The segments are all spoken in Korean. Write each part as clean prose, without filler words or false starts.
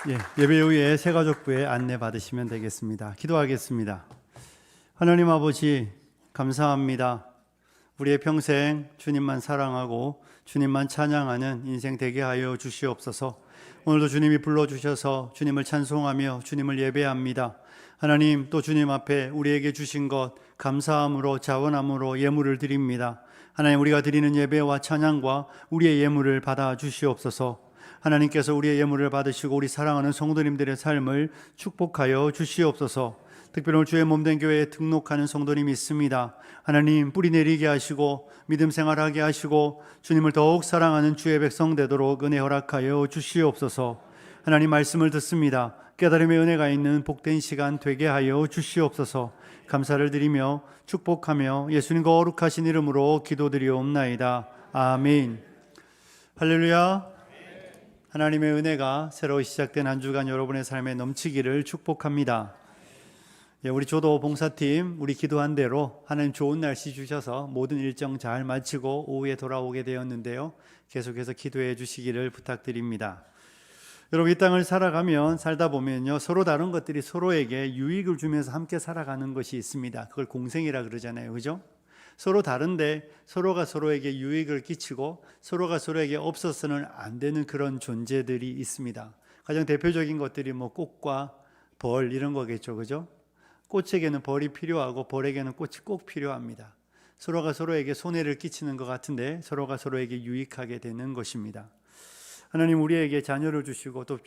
예배 후에 새가족부에 안내 받으시면 되겠습니다. 기도하겠습니다. 하나님 아버지, 감사합니다. 우리의 평생 주님만 사랑하고 주님만 찬양하는 인생 되게 하여 주시옵소서. 오늘도 주님이 불러주셔서 주님을 찬송하며 주님을 예배합니다. 하나님, 또 주님 앞에 우리에게 주신 것 감사함으로 자원함으로 예물을 드립니다. 하나님, 우리가 드리는 예배와 찬양과 우리의 예물을 받아 주시옵소서. 하나님께서 우리의 예물을 받으시고 우리 사랑하는 성도님들의 삶을 축복하여 주시옵소서. 특별히 오늘 주의 몸된 교회에 등록하는 성도님이 있습니다. 하나님, 뿌리 내리게 하시고 믿음 생활하게 하시고 주님을 더욱 사랑하는 주의 백성 되도록 은혜 허락하여 주시옵소서. 하나님, 말씀을 듣습니다. 깨달음의 은혜가 있는 복된 시간 되게 하여 주시옵소서. 감사를 드리며 축복하며 예수님 거룩하신 이름으로 기도드리옵나이다. 아멘. 할렐루야. 하나님의 은혜가 새로 시작된 한 주간 여러분의 삶에 넘치기를 축복합니다. 우리 조도 봉사팀 우리 기도한 대로 하나님 좋은 날씨 주셔서 모든 일정 잘 마치고 오후에 돌아오게 되었는데요. 계속해서 기도해 주시기를 부탁드립니다. 여러분, 이 땅을 살다 보면요, 서로 다른 것들이 서로에게 유익을 주면서 함께 살아가는 것이 있습니다. 그걸 공생이라 그러잖아요, 그죠? 서로 다른데 서로가 서로에게 유익을 끼치고 서로가 서로에게 없어서는 안 되는 그런 존재들이 있습니다. 가장 대표적인 것들이 꽃과 벌 이런 거겠죠, 그죠? 꽃에게는 벌이 필요하고 벌에게는 꽃이 꼭 필요합니다. 서로가 서로에게 손해를 끼치는 것 같은데 서로가 서로에게 유익하게 되는 것입니다. 하나님, 우리에게 자녀를 주시고 또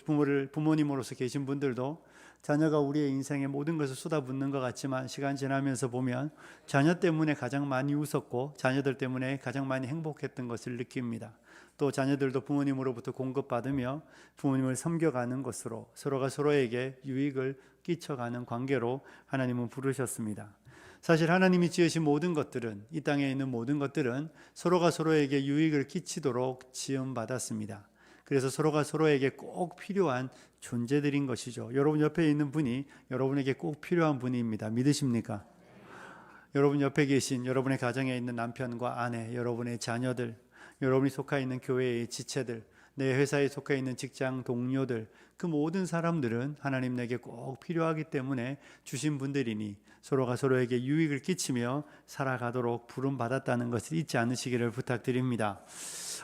부모님으로서 계신 분들도 자녀가 우리의 인생에 모든 것을 쏟아붓는 것 같지만 시간 지나면서 보면 자녀 때문에 가장 많이 웃었고 자녀들 때문에 가장 많이 행복했던 것을 느낍니다. 또 자녀들도 부모님으로부터 공급받으며 부모님을 섬겨가는 것으로 서로가 서로에게 유익을 끼쳐가는 관계로 하나님은 부르셨습니다. 사실 하나님이 지으신 모든 것들은, 이 땅에 있는 모든 것들은 서로가 서로에게 유익을 끼치도록 지음받았습니다. 그래서 서로가 서로에게 꼭 필요한 존재들인 것이죠. 여러분 옆에 있는 분이 여러분에게 꼭 필요한 분입니다. 믿으십니까? 여러분 옆에 계신 여러분의 가정에 있는 남편과 아내, 여러분의 자녀들, 여러분이 속해 있는 교회의 지체들, 내 회사에 속해 있는 직장 동료들, 그 모든 사람들은 하나님 내게 꼭 필요하기 때문에 주신 분들이니 서로가 서로에게 유익을 끼치며 살아가도록 부름받았다는 것을 잊지 않으시기를 부탁드립니다.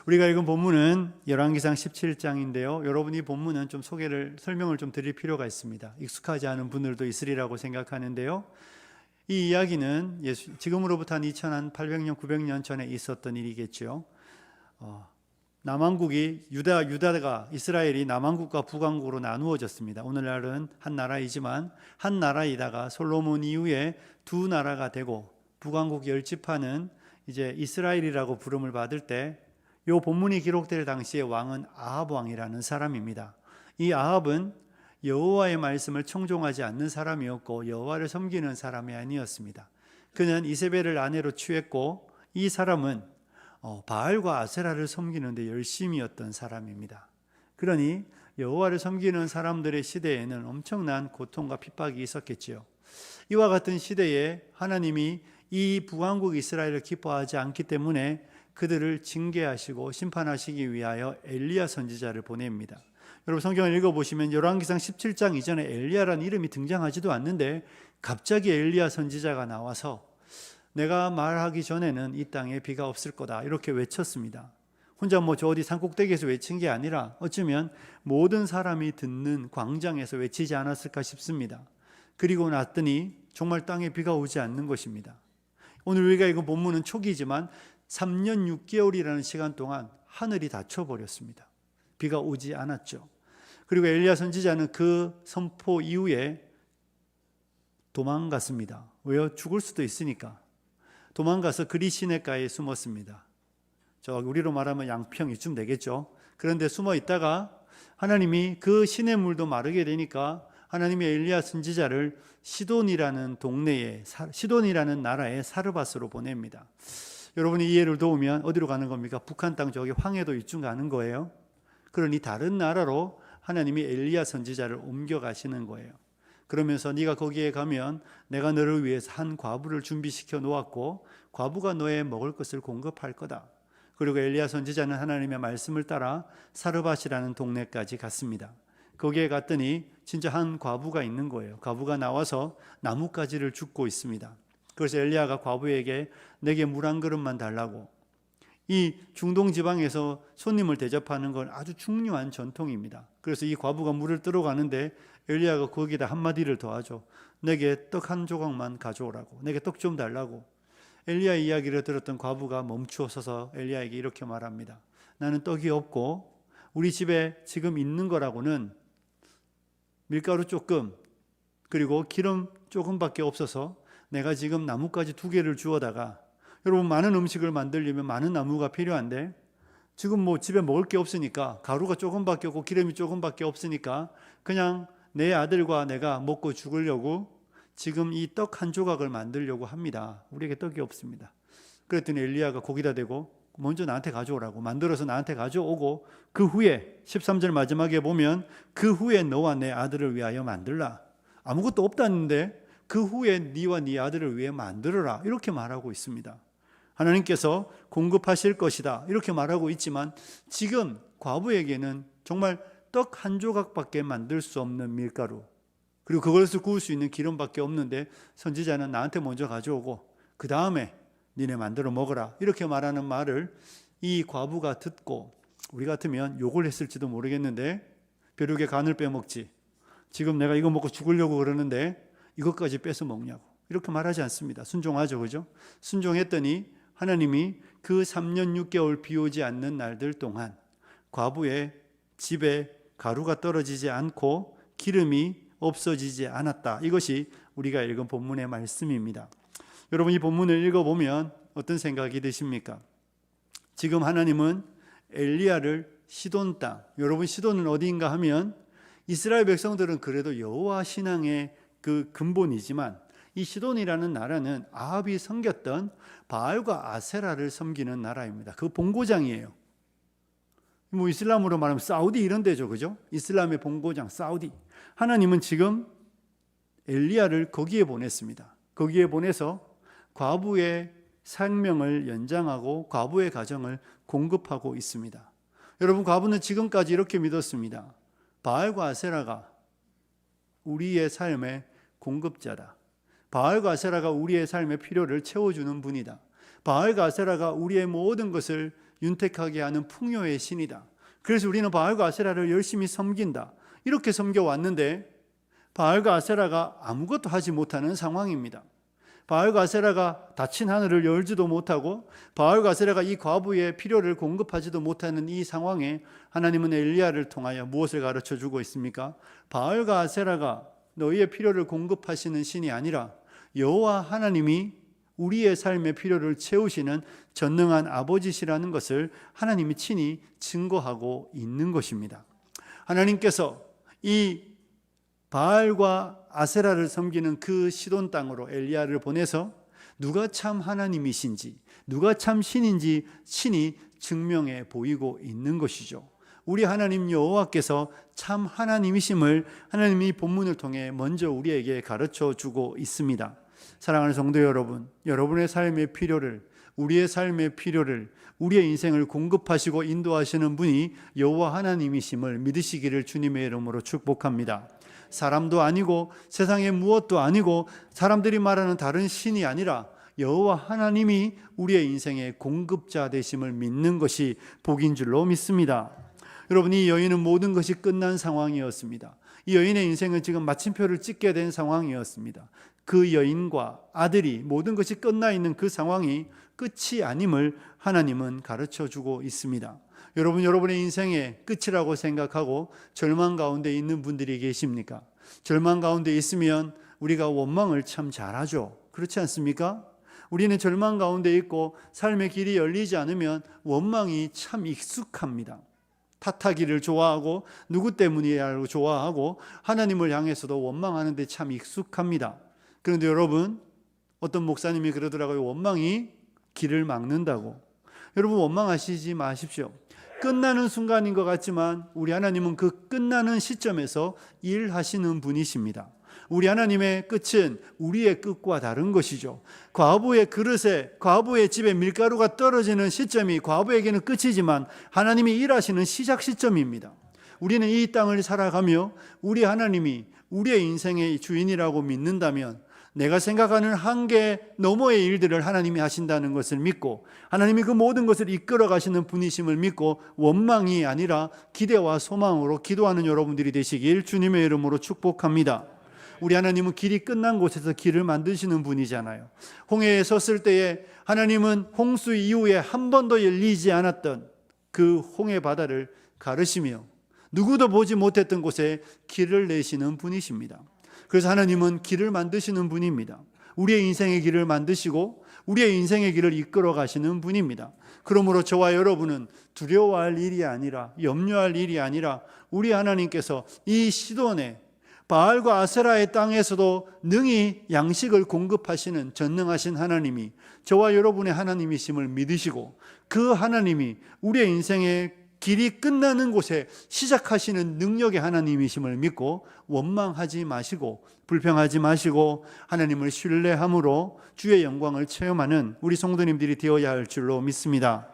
우리가 읽은 본문은 열왕기상 17장인데요. 여러분, 이 본문은 좀 설명을 좀 드릴 필요가 있습니다. 익숙하지 않은 분들도 있으리라고 생각하는데요. 이 이야기는 지금으로부터 한 2800년, 900년 전에 있었던 일이겠죠. 유다가 이스라엘이 남왕국과 북왕국으로 나누어졌습니다. 오늘날은 한 나라이지만 한 나라이다가 솔로몬 이후에 두 나라가 되고 북왕국 10지파는 이제 이스라엘이라고 부름을 받을 때 이 본문이 기록될 당시의 왕은 아합 왕이라는 사람입니다. 이 아합은 여호와의 말씀을 청종하지 않는 사람이었고 여호와를 섬기는 사람이 아니었습니다. 그는 이세벨을 아내로 취했고 이 사람은 바알과 아세라를 섬기는 데 열심이었던 사람입니다. 그러니 여호와를 섬기는 사람들의 시대에는 엄청난 고통과 핍박이 있었겠지요. 이와 같은 시대에 하나님이 이 북왕국 이스라엘을 기뻐하지 않기 때문에 그들을 징계하시고 심판하시기 위하여 엘리야 선지자를 보냅니다. 여러분, 성경을 읽어보시면 열왕기상 17장 이전에 엘리야라는 이름이 등장하지도 않는데 갑자기 엘리야 선지자가 나와서 내가 말하기 전에는 이 땅에 비가 없을 거다 이렇게 외쳤습니다. 혼자 저 어디 산꼭대기에서 외친 게 아니라 어쩌면 모든 사람이 듣는 광장에서 외치지 않았을까 싶습니다. 그리고 났더니 정말 땅에 비가 오지 않는 것입니다. 오늘 우리가 읽은 본문은 초기지만 3년 6개월이라는 시간 동안 하늘이 닫혀버렸습니다. 비가 오지 않았죠. 그리고 엘리야 선지자는 그 선포 이후에 도망갔습니다. 왜요? 죽을 수도 있으니까. 도망가서 그리 시냇가에 숨었습니다. 우리로 말하면 양평 이쯤 되겠죠. 그런데 숨어 있다가 하나님이 그 시냇물도 마르게 되니까 하나님이 엘리야 선지자를 시돈이라는 나라의 사르밧으로 보냅니다. 여러분이 이해를 도우면 어디로 가는 겁니까? 북한 땅 저기 황해도 이쯤 가는 거예요. 그러니 다른 나라로 하나님이 엘리야 선지자를 옮겨가시는 거예요. 그러면서 네가 거기에 가면 내가 너를 위해서 한 과부를 준비시켜 놓았고 과부가 너의 먹을 것을 공급할 거다. 그리고 엘리야 선지자는 하나님의 말씀을 따라 사르밧이라는 동네까지 갔습니다. 거기에 갔더니 진짜 한 과부가 있는 거예요. 과부가 나와서 나뭇가지를 줍고 있습니다. 그래서 엘리야가 과부에게 내게 물 한 그릇만 달라고. 이 중동 지방에서 손님을 대접하는 건 아주 중요한 전통입니다. 그래서 이 과부가 물을 뜨러 가는데 엘리야가 거기다 한마디를 더 하죠. 내게 떡 한 조각만 가져오라고. 내게 떡 좀 달라고. 엘리야의 이야기를 들었던 과부가 멈추어 서서 엘리야에게 이렇게 말합니다. 나는 떡이 없고 우리 집에 지금 있는 거라고는 밀가루 조금 그리고 기름 조금밖에 없어서 내가 지금 나뭇가지 2개를 주워다가, 여러분 많은 음식을 만들려면 많은 나무가 필요한데 지금 뭐 집에 먹을 게 없으니까, 가루가 조금밖에 없고 기름이 조금밖에 없으니까 그냥 내 아들과 내가 먹고 죽으려고 지금 이 떡 한 조각을 만들려고 합니다. 우리에게 떡이 없습니다. 그랬더니 엘리야가 거기다 대고 먼저 나한테 가져오라고. 만들어서 나한테 가져오고 그 후에 13절 마지막에 보면 그 후에 너와 내 아들을 위하여 만들라. 아무것도 없다는데 그 후에 네와 네 아들을 위해 만들어라, 이렇게 말하고 있습니다. 하나님께서 공급하실 것이다, 이렇게 말하고 있지만 지금 과부에게는 정말 떡 한 조각밖에 만들 수 없는 밀가루, 그리고 그것을 구울 수 있는 기름밖에 없는데 선지자는 나한테 먼저 가져오고 그 다음에 니네 만들어 먹어라, 이렇게 말하는 말을 이 과부가 듣고 우리 같으면 욕을 했을지도 모르겠는데, 벼룩의 간을 빼먹지, 지금 내가 이거 먹고 죽으려고 그러는데 이것까지 뺏어 먹냐고, 이렇게 말하지 않습니다. 순종하죠, 그죠? 순종했더니 하나님이 그 3년 6개월 비 오지 않는 날들 동안 과부의 집에 가루가 떨어지지 않고 기름이 없어지지 않았다. 이것이 우리가 읽은 본문의 말씀입니다. 여러분, 이 본문을 읽어보면 어떤 생각이 드십니까? 지금 하나님은 엘리야를 시돈 땅, 여러분 시돈은 어디인가 하면 이스라엘 백성들은 그래도 여호와 신앙의 그 근본이지만 이 시돈이라는 나라는 아합이 섬겼던 바알과 아세라를 섬기는 나라입니다. 그 본고장이에요. 뭐 이슬람으로 말하면 사우디 이런 데죠, 그죠? 이슬람의 본고장 사우디. 하나님은 지금 엘리야를 거기에 보냈습니다. 거기에 보내서 과부의 생명을 연장하고 과부의 가정을 공급하고 있습니다. 여러분, 과부는 지금까지 이렇게 믿었습니다. 바알과 아세라가 우리의 삶의 공급자다. 바알과 아세라가 우리의 삶의 필요를 채워주는 분이다. 바알과 아세라가 우리의 모든 것을 윤택하게 하는 풍요의 신이다. 그래서 우리는 바알과 아세라를 열심히 섬긴다. 이렇게 섬겨왔는데 바알과 아세라가 아무것도 하지 못하는 상황입니다. 바알과 아세라가 닫힌 하늘을 열지도 못하고 바알과 아세라가 이 과부의 필요를 공급하지도 못하는 이 상황에 하나님은 엘리야를 통하여 무엇을 가르쳐주고 있습니까? 바알과 아세라가 너희의 필요를 공급하시는 신이 아니라 여호와 하나님이 우리의 삶의 필요를 채우시는 전능한 아버지시라는 것을 하나님이 친히 증거하고 있는 것입니다. 하나님께서 이 바알과 아세라를 섬기는 그 시돈 땅으로 엘리야를 보내서 누가 참 하나님이신지, 누가 참 신인지 친히 증명해 보이고 있는 것이죠. 우리 하나님 여호와께서 참 하나님이심을 하나님이 본문을 통해 먼저 우리에게 가르쳐 주고 있습니다. 사랑하는 성도 여러분, 여러분의 삶의 필요를, 우리의 삶의 필요를, 우리의 인생을 공급하시고 인도하시는 분이 여호와 하나님이심을 믿으시기를 주님의 이름으로 축복합니다. 사람도 아니고 세상의 무엇도 아니고 사람들이 말하는 다른 신이 아니라 여호와 하나님이 우리의 인생의 공급자 되심을 믿는 것이 복인 줄로 믿습니다. 여러분, 이 여인은 모든 것이 끝난 상황이었습니다. 이 여인의 인생은 지금 마침표를 찍게 된 상황이었습니다. 그 여인과 아들이 모든 것이 끝나 있는 그 상황이 끝이 아님을 하나님은 가르쳐주고 있습니다. 여러분, 여러분의 인생의 끝이라고 생각하고 절망 가운데 있는 분들이 계십니까? 절망 가운데 있으면 우리가 원망을 참 잘하죠. 그렇지 않습니까? 우리는 절망 가운데 있고 삶의 길이 열리지 않으면 원망이 참 익숙합니다. 탓하기를 좋아하고 누구 때문이냐고 좋아하고 하나님을 향해서도 원망하는 데 참 익숙합니다. 그런데 여러분, 어떤 목사님이 그러더라고요. 원망이 길을 막는다고. 여러분, 원망하시지 마십시오. 끝나는 순간인 것 같지만 우리 하나님은 그 끝나는 시점에서 일하시는 분이십니다. 우리 하나님의 끝은 우리의 끝과 다른 것이죠. 과부의 그릇에, 과부의 집에 밀가루가 떨어지는 시점이 과부에게는 끝이지만 하나님이 일하시는 시작 시점입니다. 우리는 이 땅을 살아가며 우리 하나님이 우리의 인생의 주인이라고 믿는다면 내가 생각하는 한계 너머의 일들을 하나님이 하신다는 것을 믿고 하나님이 그 모든 것을 이끌어 가시는 분이심을 믿고 원망이 아니라 기대와 소망으로 기도하는 여러분들이 되시길 주님의 이름으로 축복합니다. 우리 하나님은 길이 끝난 곳에서 길을 만드시는 분이잖아요. 홍해에 섰을 때에 하나님은 홍수 이후에 한 번도 열리지 않았던 그 홍해 바다를 가르시며 누구도 보지 못했던 곳에 길을 내시는 분이십니다. 그래서 하나님은 길을 만드시는 분입니다. 우리의 인생의 길을 만드시고 우리의 인생의 길을 이끌어 가시는 분입니다. 그러므로 저와 여러분은 두려워할 일이 아니라 염려할 일이 아니라 우리 하나님께서 이 시돈에 바알과 아세라의 땅에서도 능히 양식을 공급하시는 전능하신 하나님이 저와 여러분의 하나님이심을 믿으시고 그 하나님이 우리의 인생의 길이 끝나는 곳에 시작하시는 능력의 하나님이심을 믿고 원망하지 마시고 불평하지 마시고 하나님을 신뢰함으로 주의 영광을 체험하는 우리 성도님들이 되어야 할 줄로 믿습니다.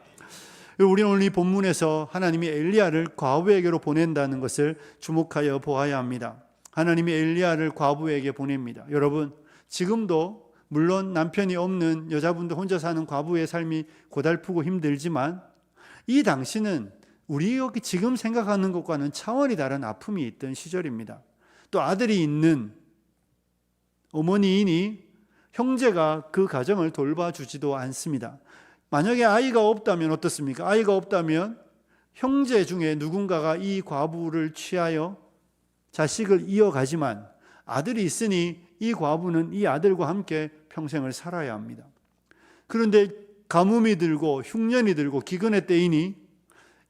우리는 오늘 이 본문에서 하나님이 엘리야를 과부에게로 보낸다는 것을 주목하여 보아야 합니다. 하나님이 엘리야를 과부에게 보냅니다. 여러분, 지금도 물론 남편이 없는 여자분들 혼자 사는 과부의 삶이 고달프고 힘들지만 이 당시는 우리 여기 지금 생각하는 것과는 차원이 다른 아픔이 있던 시절입니다. 또 아들이 있는 어머니이니 형제가 그 가정을 돌봐주지도 않습니다. 만약에 아이가 없다면 어떻습니까? 아이가 없다면 형제 중에 누군가가 이 과부를 취하여 자식을 이어가지만 아들이 있으니 이 과부는 이 아들과 함께 평생을 살아야 합니다. 그런데 가뭄이 들고 흉년이 들고 기근의 때이니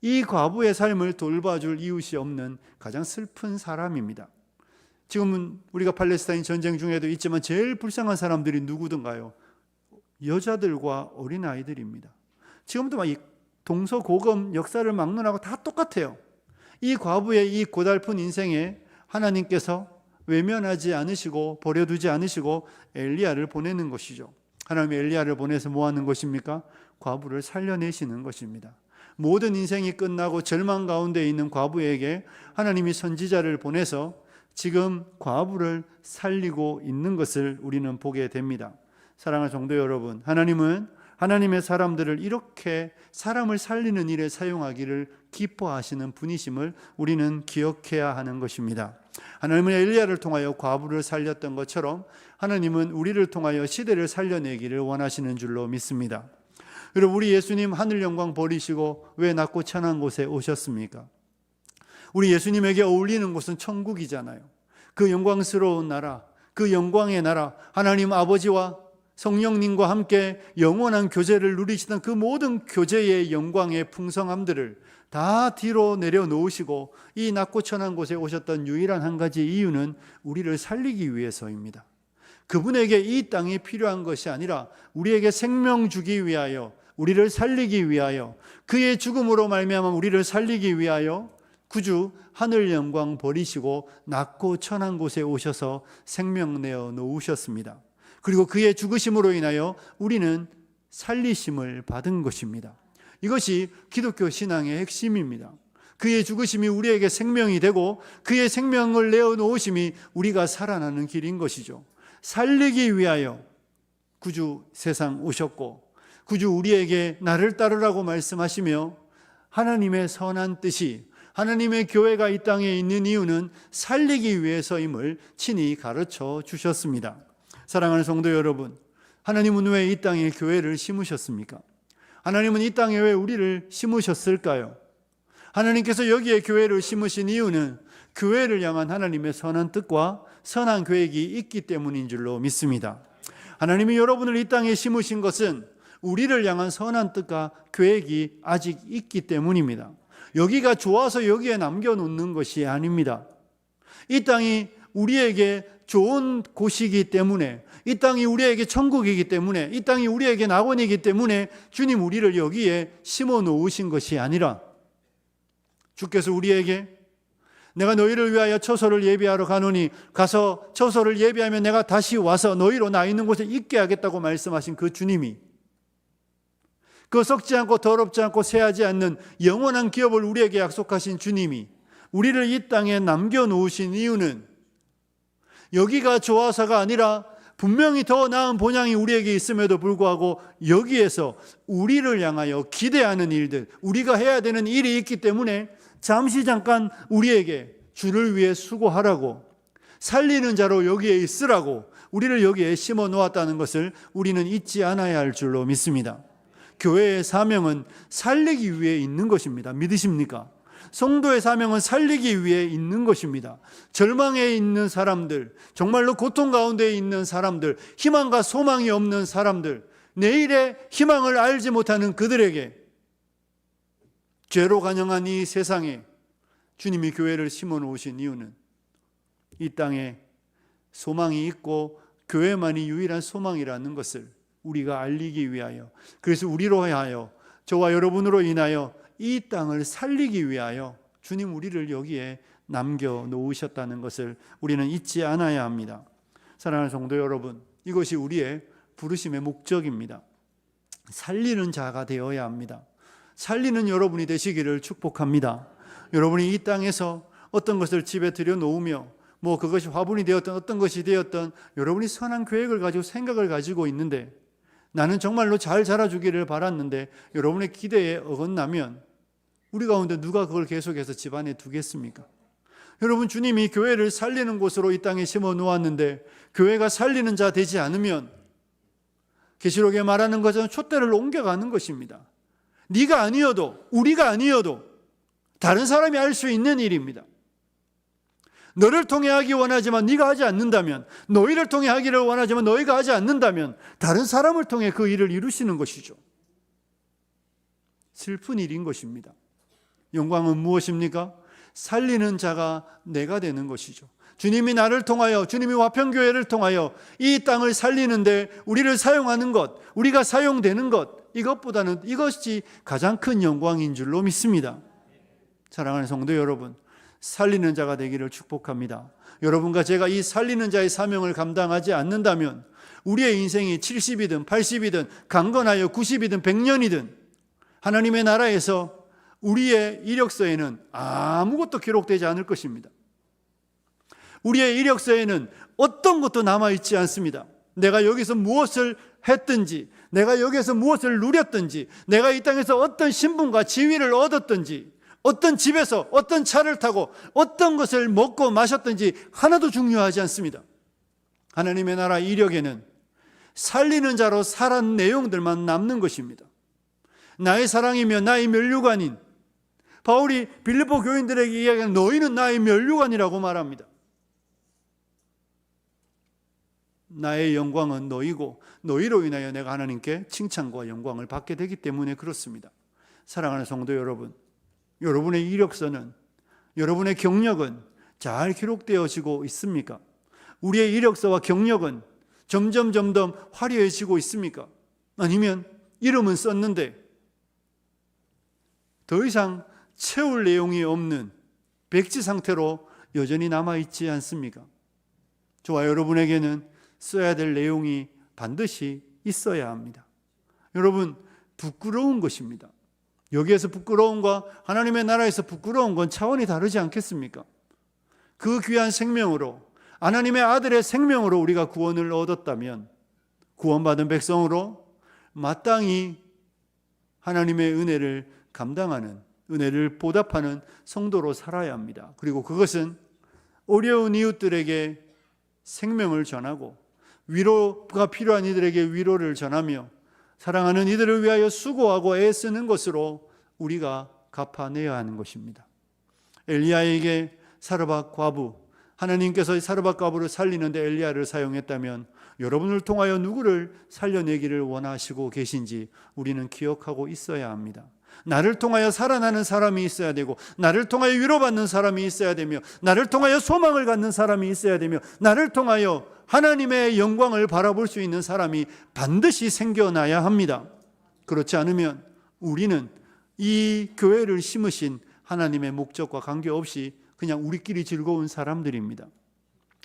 이 과부의 삶을 돌봐줄 이웃이 없는 가장 슬픈 사람입니다. 지금은 우리가 팔레스타인 전쟁 중에도 있지만 제일 불쌍한 사람들이 누구든가요? 여자들과 어린아이들입니다. 지금도 막 이 동서고금 역사를 막론하고 다 똑같아요. 이 과부의 이 고달픈 인생에 하나님께서 외면하지 않으시고 버려두지 않으시고 엘리야를 보내는 것이죠. 하나님이 엘리야를 보내서 뭐 하는 것입니까? 과부를 살려내시는 것입니다. 모든 인생이 끝나고 절망 가운데 있는 과부에게 하나님이 선지자를 보내서 지금 과부를 살리고 있는 것을 우리는 보게 됩니다. 사랑하는 성도 여러분, 하나님은 하나님의 사람들을 이렇게 사람을 살리는 일에 사용하기를 기뻐하시는 분이심을 우리는 기억해야 하는 것입니다. 하나님은 엘리야를 통하여 과부를 살렸던 것처럼 하나님은 우리를 통하여 시대를 살려내기를 원하시는 줄로 믿습니다. 여러분, 우리 예수님 하늘 영광 버리시고 왜 낮고 천한 곳에 오셨습니까? 우리 예수님에게 어울리는 곳은 천국이잖아요. 그 영광스러운 나라, 그 영광의 나라, 하나님 아버지와 성령님과 함께 영원한 교제를 누리시던 그 모든 교제의 영광의 풍성함들을 다 뒤로 내려놓으시고 이 낮고 천한 곳에 오셨던 유일한 한 가지 이유는 우리를 살리기 위해서입니다. 그분에게 이 땅이 필요한 것이 아니라 우리에게 생명 주기 위하여, 우리를 살리기 위하여, 그의 죽음으로 말미암아 우리를 살리기 위하여 구주 하늘 영광 버리시고 낮고 천한 곳에 오셔서 생명 내어 놓으셨습니다. 그리고 그의 죽으심으로 인하여 우리는 살리심을 받은 것입니다. 이것이 기독교 신앙의 핵심입니다. 그의 죽으심이 우리에게 생명이 되고 그의 생명을 내어 놓으심이 우리가 살아나는 길인 것이죠. 살리기 위하여 구주 세상 오셨고 구주 우리에게 나를 따르라고 말씀하시며 하나님의 선한 뜻이, 하나님의 교회가 이 땅에 있는 이유는 살리기 위해서임을 친히 가르쳐 주셨습니다. 사랑하는 성도 여러분, 하나님은 왜 이 땅에 교회를 심으셨습니까? 하나님은 이 땅에 왜 우리를 심으셨을까요? 하나님께서 여기에 교회를 심으신 이유는 교회를 향한 하나님의 선한 뜻과 선한 계획이 있기 때문인 줄로 믿습니다. 하나님이 여러분을 이 땅에 심으신 것은 우리를 향한 선한 뜻과 계획이 아직 있기 때문입니다. 여기가 좋아서 여기에 남겨놓는 것이 아닙니다. 이 땅이 우리에게 좋은 곳이기 때문에, 이 땅이 우리에게 천국이기 때문에, 이 땅이 우리에게 낙원이기 때문에 주님 우리를 여기에 심어 놓으신 것이 아니라 주께서 우리에게 내가 너희를 위하여 처소를 예비하러 가노니 가서 처소를 예비하면 내가 다시 와서 너희로 나 있는 곳에 있게 하겠다고 말씀하신 그 주님이, 그 썩지 않고 더럽지 않고 새하지 않는 영원한 기업을 우리에게 약속하신 주님이 우리를 이 땅에 남겨놓으신 이유는 여기가 좋아서가 아니라 분명히 더 나은 본향이 우리에게 있음에도 불구하고 여기에서 우리를 향하여 기대하는 일들, 우리가 해야 되는 일이 있기 때문에 잠시 잠깐 우리에게 주를 위해 수고하라고, 살리는 자로 여기에 있으라고 우리를 여기에 심어 놓았다는 것을 우리는 잊지 않아야 할 줄로 믿습니다. 교회의 사명은 살리기 위해 있는 것입니다. 믿으십니까? 성도의 사명은 살리기 위해 있는 것입니다. 절망에 있는 사람들, 정말로 고통 가운데 있는 사람들, 희망과 소망이 없는 사람들, 내일의 희망을 알지 못하는 그들에게 죄로 간영한 이 세상에 주님이 교회를 심어 놓으신 이유는 이 땅에 소망이 있고 교회만이 유일한 소망이라는 것을 우리가 알리기 위하여, 그래서 우리로 하여, 저와 여러분으로 인하여 이 땅을 살리기 위하여 주님 우리를 여기에 남겨놓으셨다는 것을 우리는 잊지 않아야 합니다. 사랑하는 성도 여러분, 이것이 우리의 부르심의 목적입니다. 살리는 자가 되어야 합니다. 살리는 여러분이 되시기를 축복합니다. 여러분이 이 땅에서 어떤 것을 집에 들여놓으며 그것이 화분이 되었던 어떤 것이 되었던 여러분이 선한 계획을 가지고 생각을 가지고 있는데, 나는 정말로 잘 자라주기를 바랐는데 여러분의 기대에 어긋나면 우리 가운데 누가 그걸 계속해서 집안에 두겠습니까? 여러분, 주님이 교회를 살리는 곳으로 이 땅에 심어 놓았는데 교회가 살리는 자 되지 않으면 계시록에 말하는 것은 촛대를 옮겨가는 것입니다. 네가 아니어도, 우리가 아니어도 다른 사람이 할 수 있는 일입니다. 너를 통해 하기 원하지만 네가 하지 않는다면, 너희를 통해 하기를 원하지만 너희가 하지 않는다면 다른 사람을 통해 그 일을 이루시는 것이죠. 슬픈 일인 것입니다. 영광은 무엇입니까? 살리는 자가 내가 되는 것이죠. 주님이 나를 통하여, 주님이 화평교회를 통하여 이 땅을 살리는데 우리를 사용하는 것, 우리가 사용되는 것, 이것보다는 이것이 가장 큰 영광인 줄로 믿습니다. 사랑하는 성도 여러분, 살리는 자가 되기를 축복합니다. 여러분과 제가 이 살리는 자의 사명을 감당하지 않는다면 우리의 인생이 70이든 80이든 강건하여 90이든 100년이든 하나님의 나라에서 우리의 이력서에는 아무것도 기록되지 않을 것입니다. 우리의 이력서에는 어떤 것도 남아있지 않습니다. 내가 여기서 무엇을 했든지, 내가 여기서 무엇을 누렸든지, 내가 이 땅에서 어떤 신분과 지위를 얻었든지, 어떤 집에서 어떤 차를 타고 어떤 것을 먹고 마셨든지 하나도 중요하지 않습니다. 하나님의 나라 이력에는 살리는 자로 살한 내용들만 남는 것입니다. 나의 사랑이며 나의 면류관인, 바울이 빌립보 교인들에게 이야기하는 너희는 나의 면류관이라고 말합니다. 나의 영광은 너희고 너희로 인하여 내가 하나님께 칭찬과 영광을 받게 되기 때문에 그렇습니다. 사랑하는 성도 여러분, 여러분의 이력서는, 여러분의 경력은 잘 기록되어지고 있습니까? 우리의 이력서와 경력은 점점 화려해지고 있습니까? 아니면 이름은 썼는데 더 이상 채울 내용이 없는 백지 상태로 여전히 남아있지 않습니까? 저와 여러분에게는 써야 될 내용이 반드시 있어야 합니다. 여러분, 부끄러운 것입니다. 여기에서 부끄러움과 하나님의 나라에서 부끄러운 건 차원이 다르지 않겠습니까? 그 귀한 생명으로, 하나님의 아들의 생명으로 우리가 구원을 얻었다면 구원받은 백성으로 마땅히 하나님의 은혜를 감당하는, 은혜를 보답하는 성도로 살아야 합니다. 그리고 그것은 어려운 이웃들에게 생명을 전하고 위로가 필요한 이들에게 위로를 전하며 사랑하는 이들을 위하여 수고하고 애쓰는 것으로 우리가 갚아내야 하는 것입니다. 엘리야에게 사르밧 과부, 하나님께서 사르밧 과부를 살리는데 엘리야를 사용했다면 여러분을 통하여 누구를 살려내기를 원하시고 계신지 우리는 기억하고 있어야 합니다. 나를 통하여 살아나는 사람이 있어야 되고, 나를 통하여 위로받는 사람이 있어야 되며, 나를 통하여 소망을 갖는 사람이 있어야 되며, 나를 통하여 하나님의 영광을 바라볼 수 있는 사람이 반드시 생겨나야 합니다. 그렇지 않으면 우리는 이 교회를 심으신 하나님의 목적과 관계없이 그냥 우리끼리 즐거운 사람들입니다.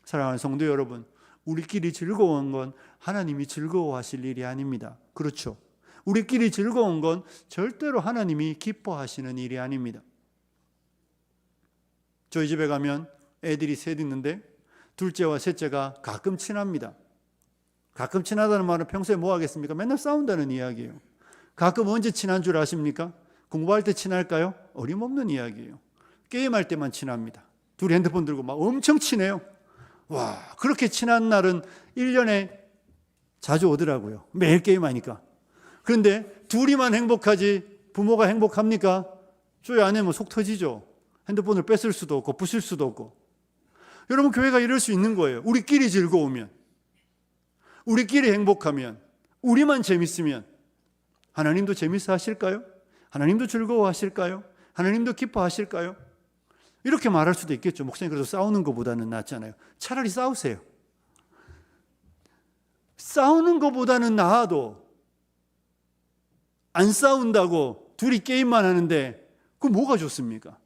사랑하는 성도 여러분, 우리끼리 즐거운 건 하나님이 즐거워하실 일이 아닙니다. 그렇죠? 우리끼리 즐거운 건 절대로 하나님이 기뻐하시는 일이 아닙니다. 저희 집에 가면 애들이 셋 있는데 둘째와 셋째가 가끔 친합니다. 가끔 친하다는 말은 평소에 뭐 하겠습니까? 맨날 싸운다는 이야기예요. 가끔 언제 친한 줄 아십니까? 공부할 때 친할까요? 어림없는 이야기예요. 게임할 때만 친합니다. 둘이 핸드폰 들고 막 엄청 친해요. 와, 그렇게 친한 날은 1년에 자주 오더라고요. 매일 게임하니까. 그런데 둘이만 행복하지 부모가 행복합니까? 저희 아내면 속 터지죠. 핸드폰을 뺏을 수도 없고 부술 수도 없고. 여러분, 교회가 이럴 수 있는 거예요. 우리끼리 즐거우면, 우리끼리 행복하면, 우리만 재밌으면 하나님도 재밌어 하실까요? 하나님도 즐거워하실까요? 하나님도 기뻐하실까요? 이렇게 말할 수도 있겠죠. 목사님, 그래도 싸우는 것보다는 낫잖아요. 차라리 싸우세요. 싸우는 것보다는 나아도 안 싸운다고 둘이 게임만 하는데 그 뭐가 좋습니까?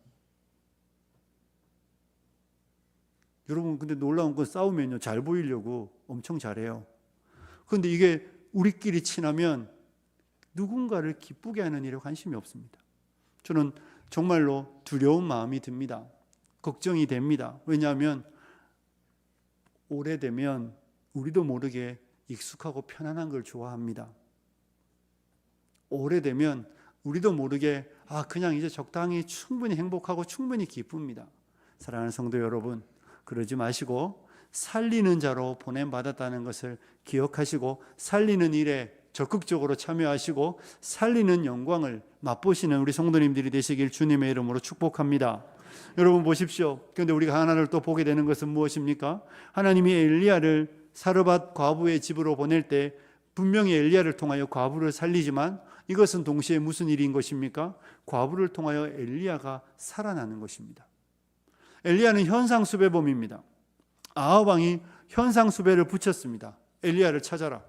여러분, 근데 놀라운 건 싸우면요, 잘 보이려고 엄청 잘해요. 그런데 이게 우리끼리 친하면 누군가를 기쁘게 하는 일에 관심이 없습니다. 저는 정말로 두려운 마음이 듭니다. 걱정이 됩니다. 왜냐하면 오래되면 우리도 모르게 익숙하고 편안한 걸 좋아합니다. 오래되면 우리도 모르게 그냥 이제 적당히 충분히 행복하고 충분히 기쁩니다. 사랑하는 성도 여러분, 그러지 마시고 살리는 자로 보냄받았다는 것을 기억하시고 살리는 일에 적극적으로 참여하시고 살리는 영광을 맛보시는 우리 성도님들이 되시길 주님의 이름으로 축복합니다. 여러분 보십시오. 그런데 우리가 하나를 또 보게 되는 것은 무엇입니까? 하나님이 엘리야를 사르밧 과부의 집으로 보낼 때 분명히 엘리야를 통하여 과부를 살리지만 이것은 동시에 무슨 일인 것입니까? 과부를 통하여 엘리야가 살아나는 것입니다. 엘리야는 현상수배범입니다. 아합 왕이 현상수배를 붙였습니다. 엘리야를 찾아라.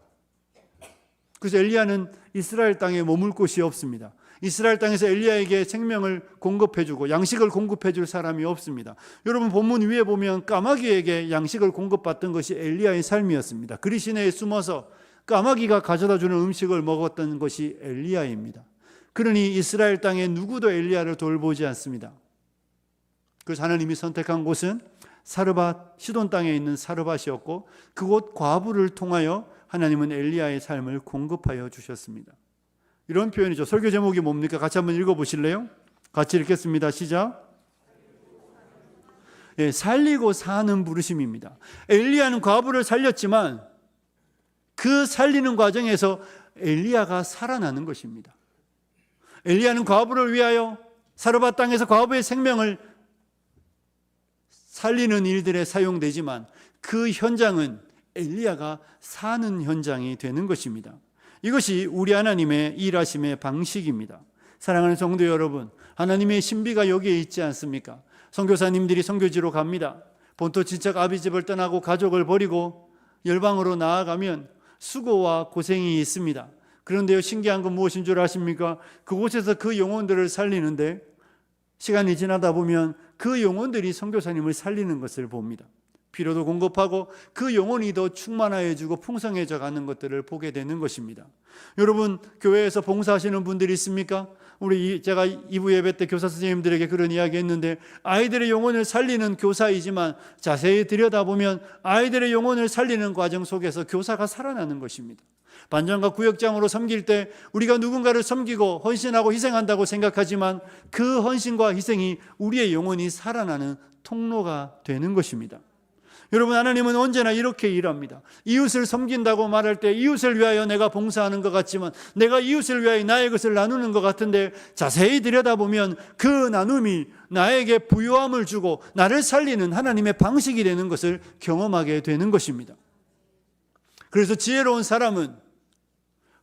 그래서 엘리야는 이스라엘 땅에 머물 곳이 없습니다. 이스라엘 땅에서 엘리야에게 생명을 공급해주고 양식을 공급해줄 사람이 없습니다. 여러분, 본문 위에 보면 까마귀에게 양식을 공급받던 것이 엘리야의 삶이었습니다. 그리 시내에 숨어서 까마귀가 가져다주는 음식을 먹었던 것이 엘리야입니다. 그러니 이스라엘 땅에 누구도 엘리야를 돌보지 않습니다. 그래서 하나님이 선택한 곳은 사르밧, 시돈 땅에 있는 사르밧이었고 그곳 과부를 통하여 하나님은 엘리야의 삶을 공급하여 주셨습니다. 이런 표현이죠. 설교 제목이 뭡니까? 같이 한번 읽어보실래요? 같이 읽겠습니다. 시작. 살리고 사는 부르심입니다. 엘리야는 과부를 살렸지만 그 살리는 과정에서 엘리야가 살아나는 것입니다. 엘리야는 과부를 위하여 사르밧 땅에서 과부의 생명을 살리는 일들에 사용되지만 그 현장은 엘리야가 사는 현장이 되는 것입니다. 이것이 우리 하나님의 일하심의 방식입니다. 사랑하는 성도 여러분, 하나님의 신비가 여기에 있지 않습니까? 선교사님들이 선교지로 갑니다. 본토 친척 아비집을 떠나고 가족을 버리고 열방으로 나아가면 수고와 고생이 있습니다. 그런데요, 신기한 건 무엇인 줄 아십니까? 그곳에서 그 영혼들을 살리는데 시간이 지나다 보면 그 영혼들이 선교사님을 살리는 것을 봅니다. 필요도 공급하고 그 영혼이 더 충만해지고 풍성해져 가는 것들을 보게 되는 것입니다. 여러분, 교회에서 봉사하시는 분들이 있습니까? 제가 2부 예배 때 교사 선생님들에게 그런 이야기 했는데 아이들의 영혼을 살리는 교사이지만 자세히 들여다보면 아이들의 영혼을 살리는 과정 속에서 교사가 살아나는 것입니다. 반장과 구역장으로 섬길 때 우리가 누군가를 섬기고 헌신하고 희생한다고 생각하지만 그 헌신과 희생이 우리의 영혼이 살아나는 통로가 되는 것입니다. 여러분, 하나님은 언제나 이렇게 일합니다. 이웃을 섬긴다고 말할 때 이웃을 위하여 내가 봉사하는 것 같지만 내가 이웃을 위하여 나의 것을 나누는 것 같은데 자세히 들여다보면 그 나눔이 나에게 부요함을 주고 나를 살리는 하나님의 방식이 되는 것을 경험하게 되는 것입니다. 그래서 지혜로운 사람은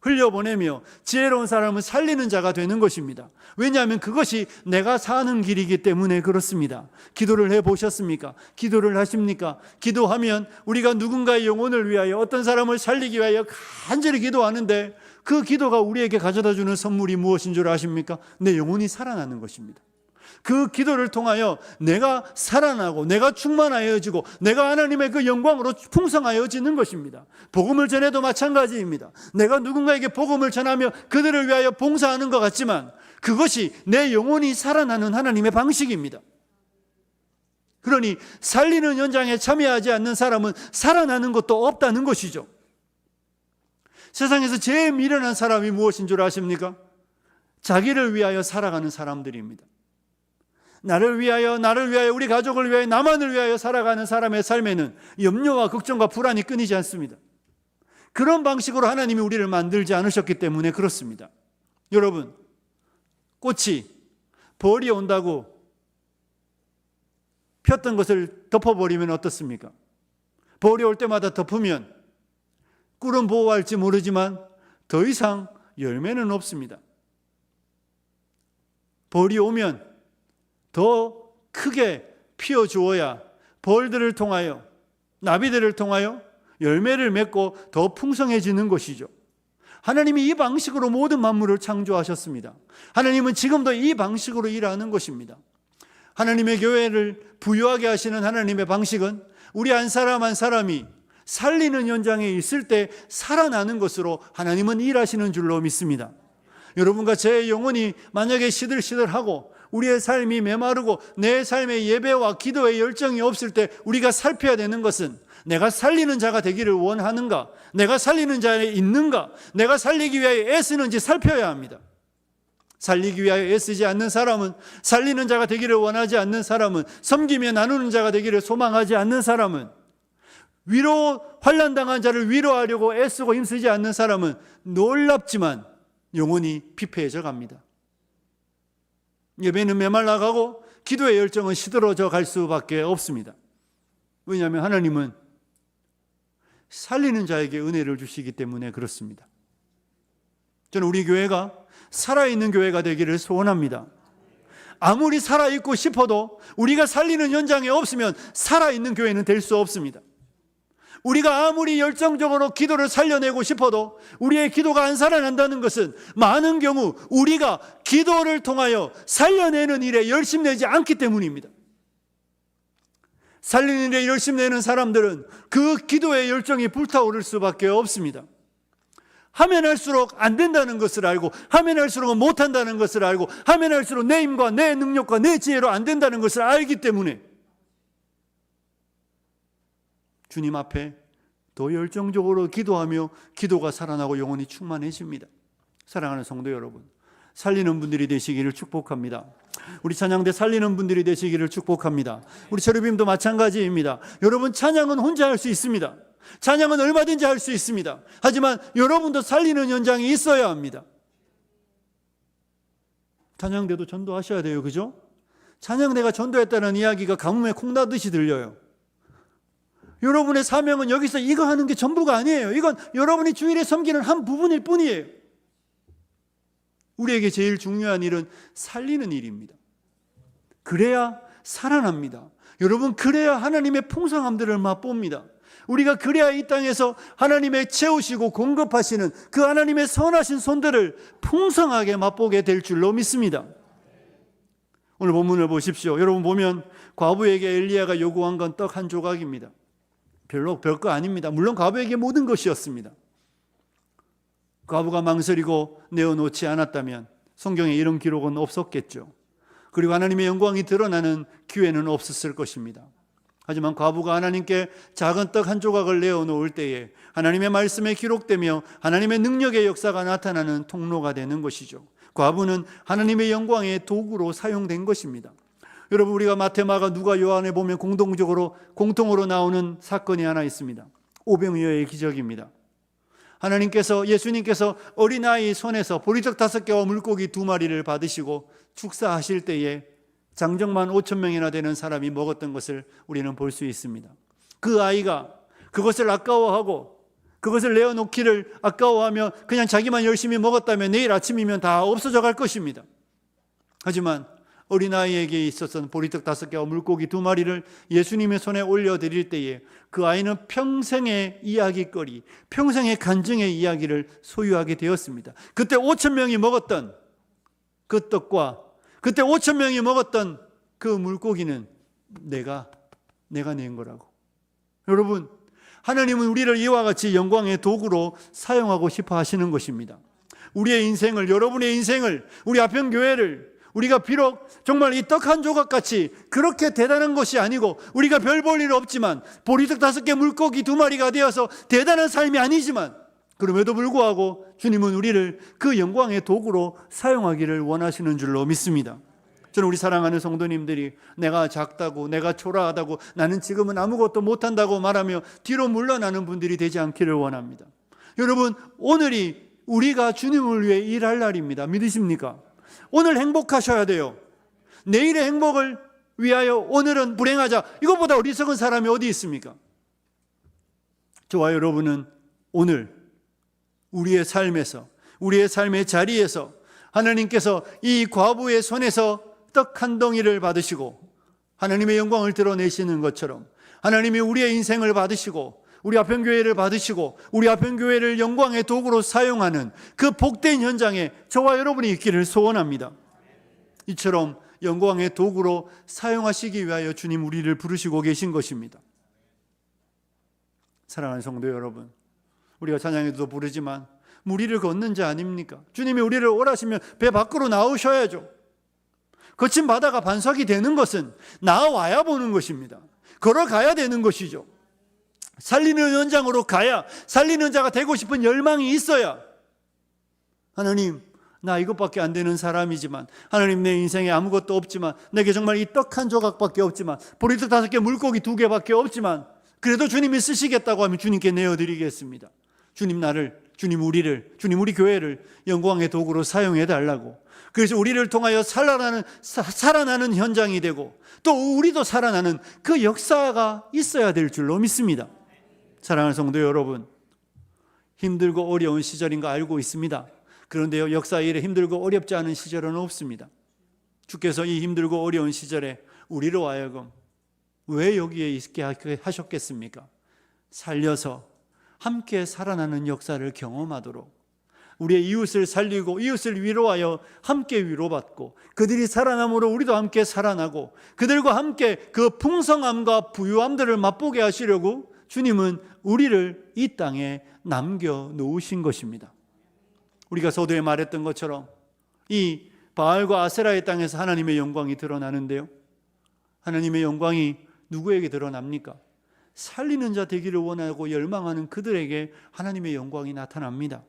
흘려보내며 지혜로운 사람은 살리는 자가 되는 것입니다. 왜냐하면 그것이 내가 사는 길이기 때문에 그렇습니다. 기도를 해보셨습니까? 기도를 하십니까? 기도하면 우리가 누군가의 영혼을 위하여 어떤 사람을 살리기 위하여 간절히 기도하는데 그 기도가 우리에게 가져다주는 선물이 무엇인 줄 아십니까? 내 영혼이 살아나는 것입니다. 그 기도를 통하여 내가 살아나고 내가 충만하여지고 내가 하나님의 그 영광으로 풍성하여지는 것입니다. 복음을 전해도 마찬가지입니다. 내가 누군가에게 복음을 전하며 그들을 위하여 봉사하는 것 같지만 그것이 내 영혼이 살아나는 하나님의 방식입니다. 그러니 살리는 현장에 참여하지 않는 사람은 살아나는 것도 없다는 것이죠. 세상에서 제일 미련한 사람이 무엇인 줄 아십니까? 자기를 위하여 살아가는 사람들입니다. 나를 위하여, 우리 가족을 위하여, 나만을 위하여 살아가는 사람의 삶에는 염려와 걱정과 불안이 끊이지 않습니다. 그런 방식으로 하나님이 우리를 만들지 않으셨기 때문에 그렇습니다. 여러분, 꽃이 벌이 온다고 폈던 것을 덮어버리면 어떻습니까? 벌이 올 때마다 덮으면 꿀은 보호할지 모르지만 더 이상 열매는 없습니다. 벌이 오면 더 크게 피워주어야 벌들을 통하여, 나비들을 통하여 열매를 맺고 더 풍성해지는 것이죠. 하나님이 이 방식으로 모든 만물을 창조하셨습니다. 하나님은 지금도 이 방식으로 일하는 것입니다. 하나님의 교회를 부유하게 하시는 하나님의 방식은 우리 한 사람 한 사람이 살리는 현장에 있을 때 살아나는 것으로 하나님은 일하시는 줄로 믿습니다. 여러분과 제 영혼이 만약에 시들시들하고 우리의 삶이 메마르고 내 삶의 예배와 기도의 열정이 없을 때 우리가 살펴야 되는 것은 내가 살리는 자가 되기를 원하는가? 내가 살리는 자에 있는가? 내가 살리기 위하여 애쓰는지 살펴야 합니다. 살리기 위하여 애쓰지 않는 사람은, 살리는 자가 되기를 원하지 않는 사람은, 섬기며 나누는 자가 되기를 소망하지 않는 사람은, 환난당한 자를 위로하려고 애쓰고 힘쓰지 않는 사람은 놀랍지만 영혼이 피폐해져 갑니다. 예배는 메말라가고 기도의 열정은 시들어져 갈 수밖에 없습니다. 왜냐하면 하나님은 살리는 자에게 은혜를 주시기 때문에 그렇습니다. 저는 우리 교회가 살아있는 교회가 되기를 소원합니다. 아무리 살아있고 싶어도 우리가 살리는 현장에 없으면 살아있는 교회는 될 수 없습니다. 우리가 아무리 열정적으로 기도를 살려내고 싶어도 우리의 기도가 안 살아난다는 것은 많은 경우 우리가 기도를 통하여 살려내는 일에 열심내지 않기 때문입니다. 살리는 일에 열심내는 사람들은 그 기도의 열정이 불타오를 수밖에 없습니다. 하면 할수록 안 된다는 것을 알고, 하면 할수록 못한다는 것을 알고, 하면 할수록 내 힘과 내 능력과 내 지혜로 안 된다는 것을 알기 때문에 주님 앞에 더 열정적으로 기도하며 기도가 살아나고 영혼이 충만해집니다. 사랑하는 성도 여러분, 살리는 분들이 되시기를 축복합니다. 우리 찬양대 살리는 분들이 되시기를 축복합니다. 우리 체르빔도 마찬가지입니다. 여러분, 찬양은 혼자 할 수 있습니다. 찬양은 얼마든지 할 수 있습니다. 하지만 여러분도 살리는 현장이 있어야 합니다. 찬양대도 전도하셔야 돼요. 그죠? 찬양대가 전도했다는 이야기가 가뭄에 콩나듯이 들려요. 여러분의 사명은 여기서 이거 하는 게 전부가 아니에요. 이건 여러분이 주일에 섬기는 한 부분일 뿐이에요. 우리에게 제일 중요한 일은 살리는 일입니다. 그래야 살아납니다. 여러분, 그래야 하나님의 풍성함들을 맛봅니다. 우리가 그래야 이 땅에서 하나님의 채우시고 공급하시는 그 하나님의 선하신 손들을 풍성하게 맛보게 될 줄로 믿습니다. 오늘 본문을 보십시오. 여러분 보면 과부에게 엘리야가 요구한 건 떡 한 조각입니다. 별거 아닙니다. 물론 과부에게 모든 것이었습니다. 과부가 망설이고 내어놓지 않았다면 성경에 이런 기록은 없었겠죠. 그리고 하나님의 영광이 드러나는 기회는 없었을 것입니다. 하지만 과부가 하나님께 작은 떡 한 조각을 내어놓을 때에 하나님의 말씀에 기록되며 하나님의 능력의 역사가 나타나는 통로가 되는 것이죠. 과부는 하나님의 영광의 도구로 사용된 것입니다. 여러분, 우리가 마태, 마가, 누가, 요한에 보면 공통으로 나오는 사건이 하나 있습니다. 오병이어의 기적입니다. 예수님께서 어린아이 손에서 보리떡 5개와 물고기 2마리를 받으시고 축사하실 때에 장정만 5,000명이나 되는 사람이 먹었던 것을 우리는 볼 수 있습니다. 그 아이가 그것을 아까워하고 그것을 내어놓기를 아까워하며 그냥 자기만 열심히 먹었다면 내일 아침이면 다 없어져 갈 것입니다. 하지만 어린아이에게 있어서는 보리떡 5개와 물고기 2마리를 예수님의 손에 올려드릴 때에 그 아이는 평생의 이야기거리, 평생의 간증의 이야기를 소유하게 되었습니다. 그때 5,000명이 먹었던 그 떡과 그때 5,000명이 먹었던 그 물고기는 내가 낸 거라고. 여러분, 하나님은 우리를 이와 같이 영광의 도구로 사용하고 싶어 하시는 것입니다. 우리의 인생을, 여러분의 인생을, 우리 아평교회를, 우리가 비록 정말 이 떡 한 조각같이 그렇게 대단한 것이 아니고 우리가 별 볼 일 없지만 보리떡 5개 물고기 2마리가 되어서 대단한 삶이 아니지만 그럼에도 불구하고 주님은 우리를 그 영광의 도구로 사용하기를 원하시는 줄로 믿습니다. 저는 우리 사랑하는 성도님들이 내가 작다고 내가 초라하다고 나는 지금은 아무것도 못한다고 말하며 뒤로 물러나는 분들이 되지 않기를 원합니다. 여러분, 오늘이 우리가 주님을 위해 일할 날입니다. 믿으십니까? 오늘 행복하셔야 돼요. 내일의 행복을 위하여 오늘은 불행하자, 이것보다 어리석은 사람이 어디 있습니까? 저와 여러분은 오늘 우리의 삶에서, 우리의 삶의 자리에서 하나님께서 이 과부의 손에서 떡 한 덩이를 받으시고 하나님의 영광을 드러내시는 것처럼 하나님이 우리의 인생을 받으시고 우리 아편교회를 받으시고 우리 아편교회를 영광의 도구로 사용하는 그 복된 현장에 저와 여러분이 있기를 소원합니다. 이처럼 영광의 도구로 사용하시기 위하여 주님 우리를 부르시고 계신 것입니다. 사랑하는 성도 여러분, 우리가 찬양에도 부르지만 무리를 걷는 자 아닙니까? 주님이 우리를 오라시면 배 밖으로 나오셔야죠. 거친 바다가 반석이 되는 것은 나와야 보는 것입니다. 걸어가야 되는 것이죠. 살리는 현장으로 가야, 살리는 자가 되고 싶은 열망이 있어야, 하나님, 나 이것밖에 안 되는 사람이지만, 하나님, 내 인생에 아무것도 없지만, 내게 정말 이 떡 한 조각밖에 없지만, 보리떡 5개 물고기 2개밖에 없지만, 그래도 주님이 쓰시겠다고 하면 주님께 내어드리겠습니다. 주님 나를, 주님 우리를, 주님 우리 교회를 영광의 도구로 사용해 달라고. 그래서 우리를 통하여 살아나는 현장이 되고 또 우리도 살아나는 그 역사가 있어야 될 줄로 믿습니다. 사랑하는 성도 여러분, 힘들고 어려운 시절인 거 알고 있습니다. 그런데요, 역사 일에 힘들고 어렵지 않은 시절은 없습니다. 주께서 이 힘들고 어려운 시절에 우리로 하여금 왜 여기에 있게 하셨겠습니까? 살려서 함께 살아나는 역사를 경험하도록, 우리의 이웃을 살리고 이웃을 위로하여 함께 위로받고 그들이 살아남으로 우리도 함께 살아나고 그들과 함께 그 풍성함과 부유함들을 맛보게 하시려고 주님은 우리를 이 땅에 남겨놓으신 것입니다. 우리가 서두에 말했던 것처럼 이 바알과 아세라의 땅에서 하나님의 영광이 드러나는데요, 하나님의 영광이 누구에게 드러납니까? 살리는 자 되기를 원하고 열망하는 그들에게 하나님의 영광이 나타납니다.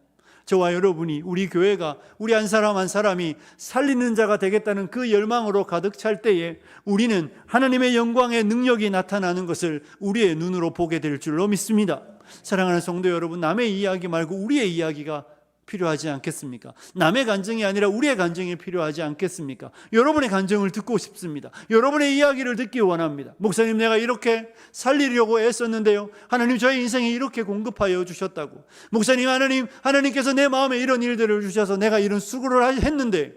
저와 여러분이, 우리 교회가, 우리 한 사람 한 사람이 살리는 자가 되겠다는 그 열망으로 가득 찰 때에 우리는 하나님의 영광의 능력이 나타나는 것을 우리의 눈으로 보게 될 줄로 믿습니다. 사랑하는 성도 여러분, 남의 이야기 말고 우리의 이야기가 필요하지 않겠습니까? 남의 간증이 아니라 우리의 간증이 필요하지 않겠습니까? 여러분의 간증을 듣고 싶습니다. 여러분의 이야기를 듣기 원합니다. 목사님, 내가 이렇게 살리려고 애썼는데요, 하나님 저의 인생에 이렇게 공급하여 주셨다고. 목사님, 하나님께서 내 마음에 이런 일들을 주셔서 내가 이런 수고를 했는데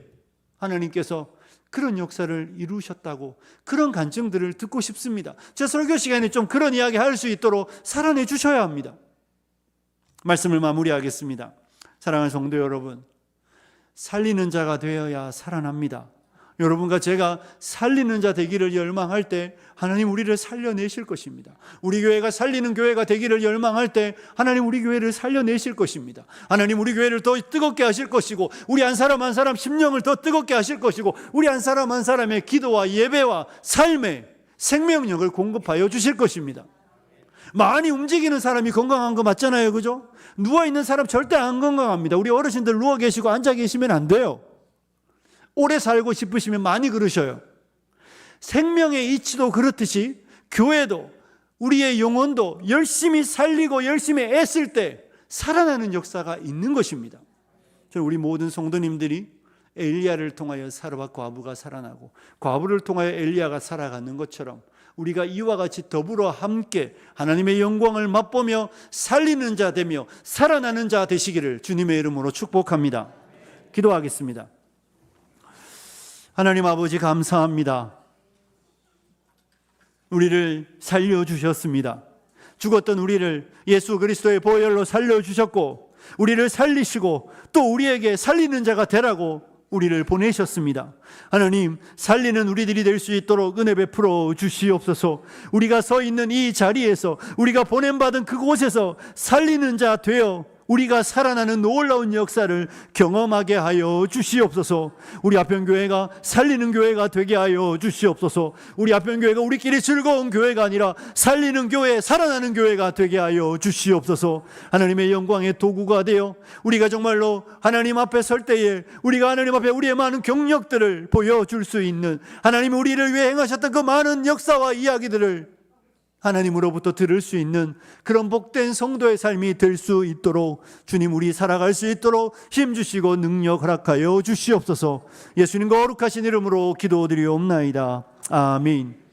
하나님께서 그런 역사를 이루셨다고, 그런 간증들을 듣고 싶습니다. 제 설교 시간에 좀 그런 이야기 할 수 있도록 살아내 주셔야 합니다. 말씀을 마무리하겠습니다. 사랑하는 성도 여러분, 살리는 자가 되어야 살아납니다. 여러분과 제가 살리는 자 되기를 열망할 때 하나님 우리를 살려내실 것입니다. 우리 교회가 살리는 교회가 되기를 열망할 때 하나님 우리 교회를 살려내실 것입니다. 하나님 우리 교회를 더 뜨겁게 하실 것이고, 우리 한 사람 한 사람 심령을 더 뜨겁게 하실 것이고, 우리 한 사람 한 사람의 기도와 예배와 삶의 생명력을 공급하여 주실 것입니다. 많이 움직이는 사람이 건강한 거 맞잖아요, 그죠? 누워있는 사람 절대 안 건강합니다. 우리 어르신들 누워 계시고 앉아 계시면 안 돼요. 오래 살고 싶으시면 많이 그러셔요. 생명의 이치도 그렇듯이 교회도, 우리의 영혼도 열심히 살리고 열심히 애쓸 때 살아나는 역사가 있는 것입니다. 저는 우리 모든 성도님들이 엘리야를 통하여 사르밧 과부가 살아나고 과부를 통하여 엘리야가 살아가는 것처럼 우리가 이와 같이 더불어 함께 하나님의 영광을 맛보며 살리는 자 되며 살아나는 자 되시기를 주님의 이름으로 축복합니다. 기도하겠습니다. 하나님 아버지, 감사합니다. 우리를 살려주셨습니다. 죽었던 우리를 예수 그리스도의 보혈로 살려주셨고 우리를 살리시고 또 우리에게 살리는 자가 되라고 우리를 보내셨습니다. 하나님, 살리는 우리들이 될 수 있도록 은혜 베풀어 주시옵소서. 우리가 서 있는 이 자리에서, 우리가 보냄받은 그곳에서 살리는 자 되어 우리가 살아나는 놀라운 역사를 경험하게 하여 주시옵소서. 우리 아편교회가 살리는 교회가 되게 하여 주시옵소서. 우리 아편교회가 우리끼리 즐거운 교회가 아니라 살리는 교회, 살아나는 교회가 되게 하여 주시옵소서. 하나님의 영광의 도구가 되어 우리가 정말로 하나님 앞에 설 때에 우리가 하나님 앞에 우리의 많은 경력들을 보여줄 수 있는, 하나님이 우리를 위해 행하셨던 그 많은 역사와 이야기들을 하나님으로부터 들을 수 있는 그런 복된 성도의 삶이 될 수 있도록 주님, 우리 살아갈 수 있도록 힘주시고 능력 허락하여 주시옵소서. 예수님 거룩하신 이름으로 기도드리옵나이다. 아멘.